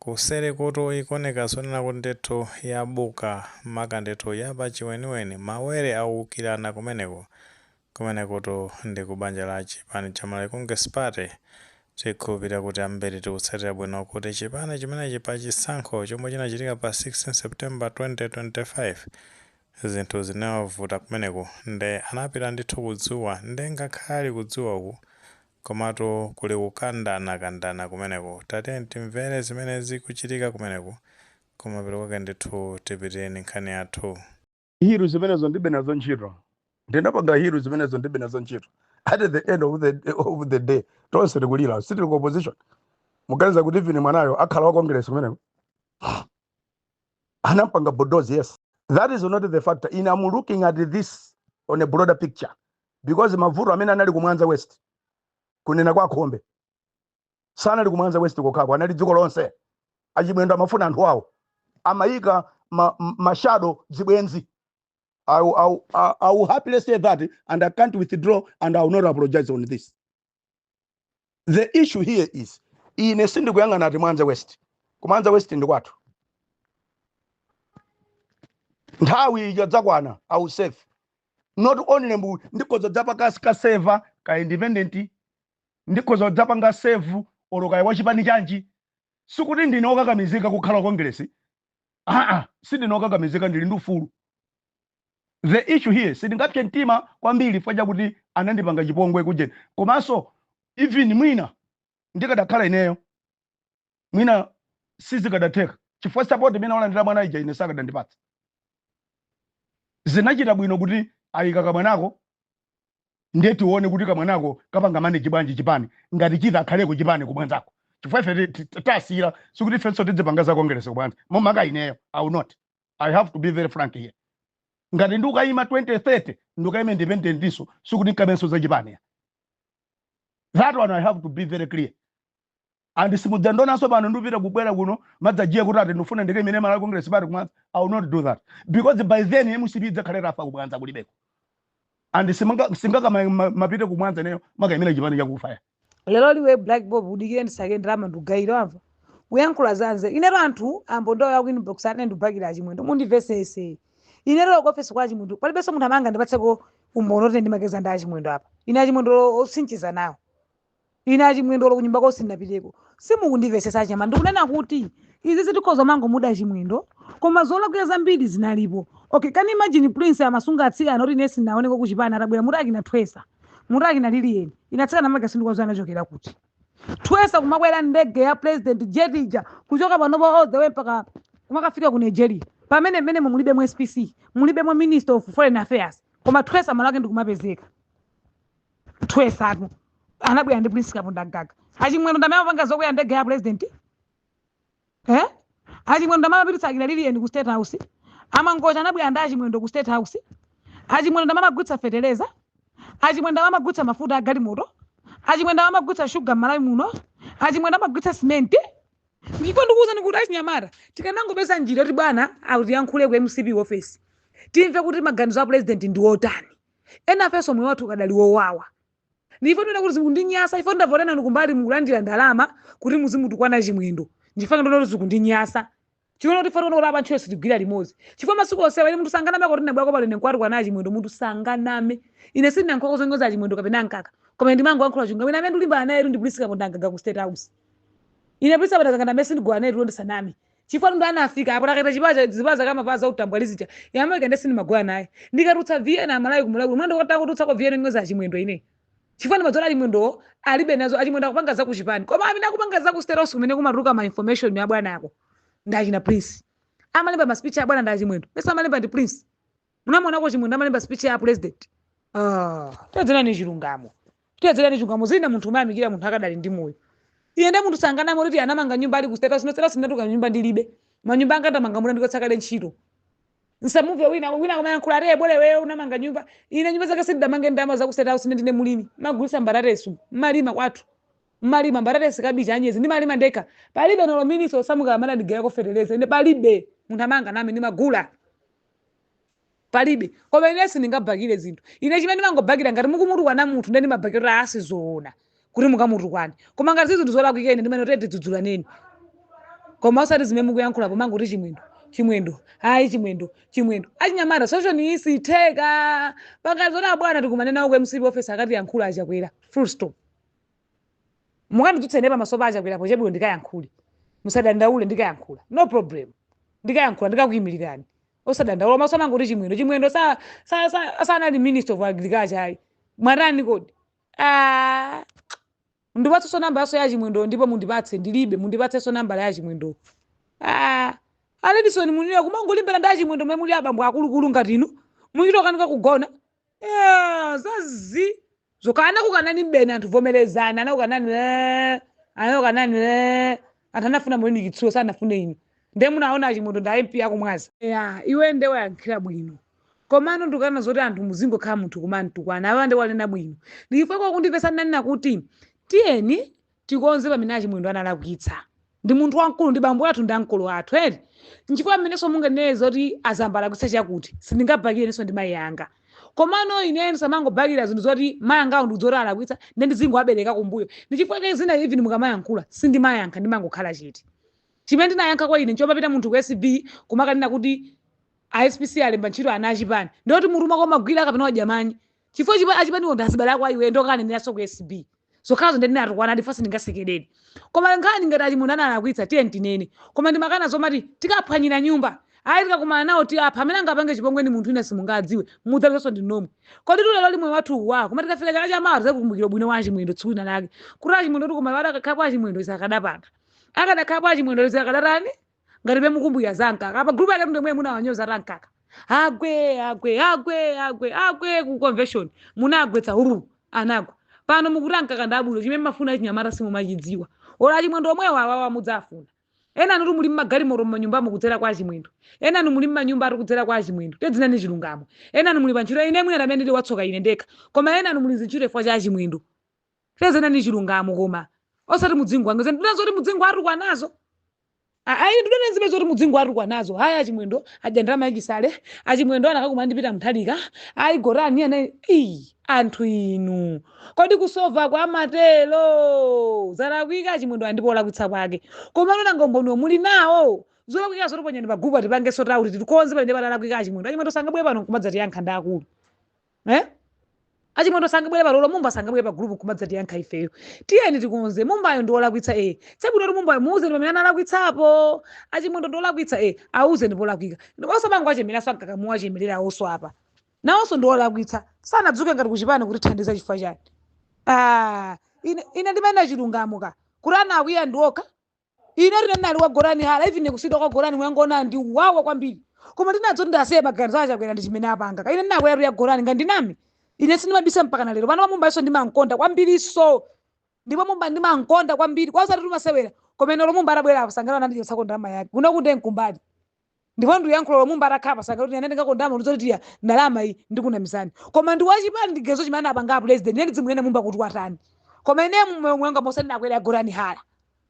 kusere koto ikoneka sonena kuti ndithu yabuka maka ndithu yapa chiweniweni mawere awukirana kumenekoto ndi kubanja la chipani cha Malawi Congress Party. Tikhulupirira kuti ambiri tikutsatira bwino kuti chipani chimenechi pa chisankho chomwe chinachitika pa 16 September 2025 zinthu zinawavuta kumeneko nde anapita ndithu kudzuwa nde ngakhale kudzuwaku komatu kuli kukandana kumeneko. Tatiyeni timvere zimene zikuchitika kumeneko koma peroke ndithu tipiteni nkhani yathu. Hiru zimenezo ndibe nazo ntchito ndinapanga hiru zimenezo ndibe nazo ntchito at the end of the day tonse tikulira sitili ku opposition muganiza kuti even mwanayo akhala wa Congress kumeneko anampanga bulldoze. Yes, that is not the factor. I'm looking at this on a broader picture because mavuto amene anali kumwanza west kunena kwa Khombe sana ali kumwanza west kokako anali dziko lonse achimwendo amafuna anthu awo amayika mashado zibwenzi. I will happily say that and I can't withdraw and I will not apologize on this. The issue here is ine sindi kuyang'ana ati Mwanza West. Kumwanza West ndi kwathu. Nthawi yadzakwana I will save. Not only ndikoza dzapa ka server ka independent ndikoza dzapa nga save oloka wa chipani chanji sikuti ndine okakamizika kukhala Congress. Sindine okakamizika ndili ndi ufulu. The issue here sindingapye mtima kwambiri faja kuti anandipanga chipongwe kujeni komanso even mwina ndikadakhala ineyo mwina sizikadatheka chifukwa support imene walandira mwana ija ine sakadandipatsa. Zinachita bwino kuti ayika kamwanako ndiye tione kuti kamwanako kapanga manage bwanji chipani ngati chita akhaleko chipani kumwanzako chifukwa ife tasira sikuti ifenso tidzipanga za Congress kumwanza momaka ineyo I will not. I have to be very frank here. Ngati ndukayima 2030 ndukayima independent diso sikuti nkamenso za chipani. That one I have to be very clear. And simudzandonanso pano ndupita kubwera kuno madzajiya kuti ati ndifuna ndikayimene Malawi Congress Party kumwanza. I will not do that because by then MCP idzakhalera afa kumwanza kulibeko and singaka mapite kumwanza neyo makayimene chipani chakufa. Lero liwe Black Bob udikire ndisake ndrama ndugayiro amva uyankhula zanze inero anthu ambo ndo ya inbox ane ndubhakira chimwendo mundivesese inero kofesi kwa chimwendo palibenso munthu amanga ndipatseko umono kuti ndimakeza nda chimwendo apa ina chimwendo osinchiza nawo ina chimwendo kunyumba kosinapiteko simukundivesesa chama ndikunena kuti izi zitikhoza mango muda chimwendo koma zolakwira zambiri zinalipo. Okay, can you imagine Prince amasunga atsika anoti nesi naoneko kuchipana atabwera mutaki na Twesa mutaki na Lilian inatsika na magasindu kwa zana chokera kuti Twesa kumakwera ndege ya President Jetija kuchoka panopo all the way mpaka kumakafika ku Nigeria pamene mulibe mu SPC mulibe mu Minister of Foreign Affairs koma Twesa malake ndikumapezeka Twesa anabwera ndi Prince Kabunda Gaga achimwendo ndamema panga zokwera ndege ya President achimwendo ndamama pitsa Lilian ku State House amangoja anabwera ndi achimwendo ku State House achimwendo ndamamagwitsa feteleza achimwendo ndamamagwitsa mafuta agalimoto achimwendo ndamamagwitsa sugar Malawi muno achimwendo ndamagwitsa cement ndipo ndikuuza kuti achinyamata tikanangopeza njira kuti bwana autiyankhule ku MCP office timve kuti maganizo a president ndi otani ena afeso moyo wathu kadali wowawa ndipo ndina kuti zikundinyasa ifo ndavotana ndikumbali mukulandira ndalama kuti muzimutukwana chimwendo ndifanga ndono zikundinyasa chikono kuti foto kuti apa ntchito tigwira limodzi chifukwa masiku onse ine munthu sanganame kuti ndabwera kopalene nkwati kwana chimwendo munthu sanganame ine sindinankhoka zongoza chimwendo kapena nkaka koma ndimango yankhula chunga ine amene ndilimba naye ndi Prince Kabunda Gaga ku State House ine Prince Kabunda Gaga ndamene sindigwa naye ndi sanami chifukwa ndo anafika apo takaita chipaza zipaza kama paza utambwalizija yamwe kende sindimagwa naye ndikatutsa Vienna Malawi kumulawi mwando kotaka kututsa ko Vienna ngoza chimwendo ine chifukwa ndimadzola chimwendo alibe nazo achimwendo akupanga za ku chipani koma amene akupanga za ku State House kumene kumatuluka ma information ya bwana ako ndachina Prince amalemba ma speech ya bwana ndachimwendo pesa amalemba ndi Prince munamona ko chimwendo amalemba speech ya president tedzera ni chilungamo zina munthu umayamikira munthu akadali ndi moyo iyende munthu sanganamo kuti anamanga nyumba ali ku State House nosera sinatuka nyumba ndilibe manyumba anga ndamanga muno ndikotsakale ntchito nsamuve wina kumayankhula ati bole wewe unamanga nyumba ine nyumba zake sindamange ndama za ku State House ndine mulimi magulisa mbaratesu malima kwathu malima mbaratesi kabicha anyezi ndi malima ndeka palibe nolo minister osamuka amana ndigera ko feteleza ine palibe munthu amanga nami ndimagula palibe koma ine sindingabhakire zinthu ine chimene ndimangobhakira ngati mukumutukwa na munthu ndeni mabhakira asizoona kuti mukamutukwane koma ngati zinthu zolakwika ine ndimene tete dzudzula neni koma osati zimene mukuyankhula pomango kuti chimwendo hayi chimwendo achinyamata social isitheka pakati zoti abwana tikumane nawo kwemsipi ofesi akati yankhula achakwera full stop mukanditutsene pamaso pa achakwera pochebulo ndikayankhule musadandaule ndikayankhula no problem ndikayankhula ndikakuyimirirani osadandaula maso amango kuti chimwendo sanali minister of agriculture ayi mwatani kodi ndipatsenso namba yaso ya chimwendo ndipo mundipatse ndilibe mundipatsenso namba ya chimwendo Aledison munira kumangolimbera ndi achimwendo mmene muli abambo akuluakulu ngati inu muchitokanika kugona zazi zokana kukanani mbene anthu vomerezani anakukanani anthu anafuna mulini chitsulo sanafune inu nde munaona achimwendo ndi MP akumwaza iwe nde wayankhira bwino komano ndikana zoti anthu muzingokhala munthu kumantukwana awa nde walena bwino ndifukwa kundipesa nani kuti tiyeni tikonze pamene achimwendo analakwitsa ndi munthu wankulu ndi bambo athu ndi ankolo athu eri nchifukwa mmeneso munganeneza kuti azambalakwitsa chakuti sindingabakirenso ndi mayi anga komano ine samangobakira zinthu zoti mayi angawo ndikudzoti alakwitsa nde ndizingowabereka kumbuyo ndichifukwa zina even mukamayankhula sindimayankha ndimangokhala chete chimene ndinayankha kwa ine nchopapita munthu ku SB kumakanena kuti aSPC alemba ntchito ana achipani ndoti munthu umakomagwira kapena wajamanyi chifukwa achipaniwo ndazibala kwa iwe ndokaneneraso ku SB zokhazo ndinatukwana ndifa sindingasekedeni koma nkhani ngati achimwendo analakwitsa tiye tinene koma ndimakana zomati tikaphwanyira nyumba ayi tikakumana nawo tiapha amene angapange chipongwe ni munthu ina simungadziwe mudzaliso ndi nomwe kodi lero limwe wathu wa koma tikafika chaka chamaro zakukumbukira bwino wa achimwendo tsiku lina lake kuti achimwendo tikuma wada kakhapo achimwendo isakadapanga akadakhapo achimwendo isakadarani ngati bemukumbukira zanka apa group yake ndemwe munawanyoza rankaka agwe ku convention munagwetsa huru anagwa pano mukuranka kandabulo chimene mafuna chinyamata simumachidziwa ora achimwendo omwe wawa mudzafuna ena anu muli mmagalimoto mmanyumba mukudzera kwa achimwendo ena anu muli mmanyumba ari kudzera kwa achimwendo tedzinani chilungamo ena anu muli pantchito ine mwina amene ndili watsoka ine ndekha koma ena anu muli zinchito ifwa cha achimwendo tedzinani chilungamo koma osati mudzingu wangu ndinazoti mudzingu atukwa nazo ayi ndinenzibe zoti mudzingu atukwa nazo haya achimwendo ajandama yachisale achimwendo anakakuma ndipita mthalika ayi gorani ana anthu inu kodi kusova kwa matelo zalakwika achimwendo andipola kwitsa kwake koma nona ngomboniwo muli nawo zolakwika zotoponyani pagupu atipangeso tauti titikonze pamene patalakwika achimwendo achimwendo sangabwere pano kumadzatiyankha ndi akulu achimwendo sangabwere pano mumba sangabwere pa group kumadzatiyankha ifeyo tiyeni tikonze mumbayo ndi olakwitsa tsabwino kuti mumbayo muuzeni pamene analakwitsapo achimwendo ndi olakwitsa auzeni polakwika osamango achemeraso ankakamuwa achemerera awonso apa nawonso ndi olakwitsa sanadzuke ngati kuchipani kuti thandiza chifukwa chani ine ndimene chilungamo ka kuti ana akwiya ndi okha ine tinenali wa gorani hala even kusidwa kwa gorani mwangona ndi wawa kwambiri koma ndinadzo ndasiye maganizo achakwera ndi chimene apanga ka ine ndinakwera ya gorani ngandinami ine sindimabisa mpaka lero pano mumba iso ndimankonda kwambiriso ndipo mumba ndimankonda kwambiri kwasati tumasewera koma ine mumba atabwera apasangana nandi yosakonda ama yake kuno kunde nkumbali ndipo ndiyankhulo mumba atakhala pasangana kuti ine ndingakondama ndizoti ndalama iyi ndikunamizani koma ndi wachipani ndigezo chimene apanga president ine dzimwene mumba kuti watani koma ine mwanga mosati nakwera ya gorani hala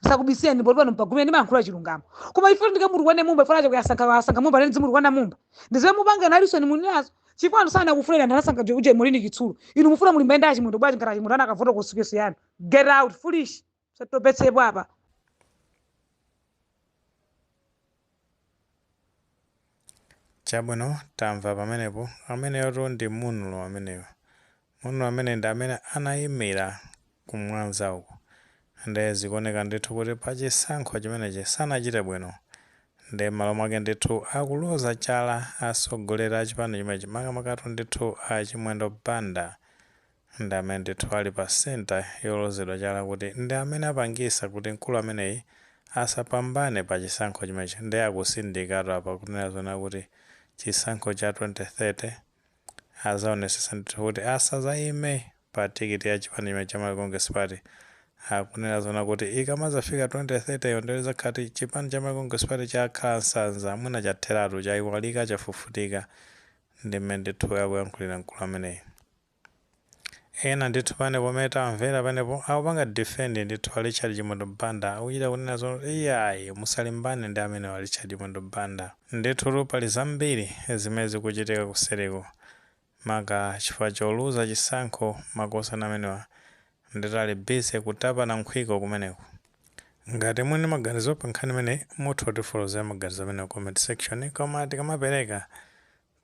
sakubisiya ndipo pano mpagumene ndimankhula chilungamo koma ifo ndikamurwane mumba ifo asankha mumba nene dzimurwana mumba ndiziwe mupanga nalisoni muninazo chifano sana kufunira ndanasanka uje mulini chitsulu inu mufuna mulimba ndi achimwendo bwaji ngati achimwendo anakavota kusukeso yanu get out foolish satopetsepo apa chabwino tamva pamenepo ameneyo ndi munulo ameneyo munulo amene ndi amene anayimira kumwanza uko ndi zikuoneka ndithu kuti pachisankho chimenechi sanachite bwino ndi malo mwake ndithu akuloza chala asogolera achipani chimenechi makamakatu ndithu achimwendo banda ndi amene ndithu ali pa senta yolozedwa chala kuti ndi amene apangisa kuti mkulu ameneyi asapambane pa chisankho chimenechi ndi akusindikatu apa kunena zona kuti chisankho cha 2030 azaonesesa ndithu kuti asazayime pa tikiti ya chipani chimenechi cha Malawi Congress Party akunena zona kuti ikamazafika 2030 yondeleza khati chipani cha Malawi Congress Party chakhala nsanza mwina chatheratu chayiwalika chafufutika ndi mmene ndithu akuyankhulira mkulu ameneyi ena ndithu panepo pamene tamvera panepo akupanga defend ndithu wa Richard Chimwendo Banda akuchita kunena zona iyayi musalimbane ndi amene wa Richard Chimwendo Banda ndithu pali zambiri zimene zikuchitika kusereko maka chifukwa choluza chisankho makosana amenewa ndithu ali bise kutapa na nkhwiko kumeneko ngati muli maganizo pa nkhani imene mutha kutifotokozera maganizo amene comment section, koma tikamapereka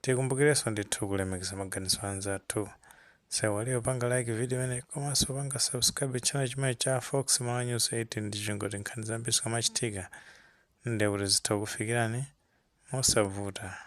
tikumbukirenso ndithu kulemekeza maganizo anzathu. Sewaliyo panga like video imene komanso panga subscribe channel chimene cha Fox Malawi News 18 ndi chingoti nkhani zambiri zikamachitika ndi kuti zitha kufikirani mosavuta.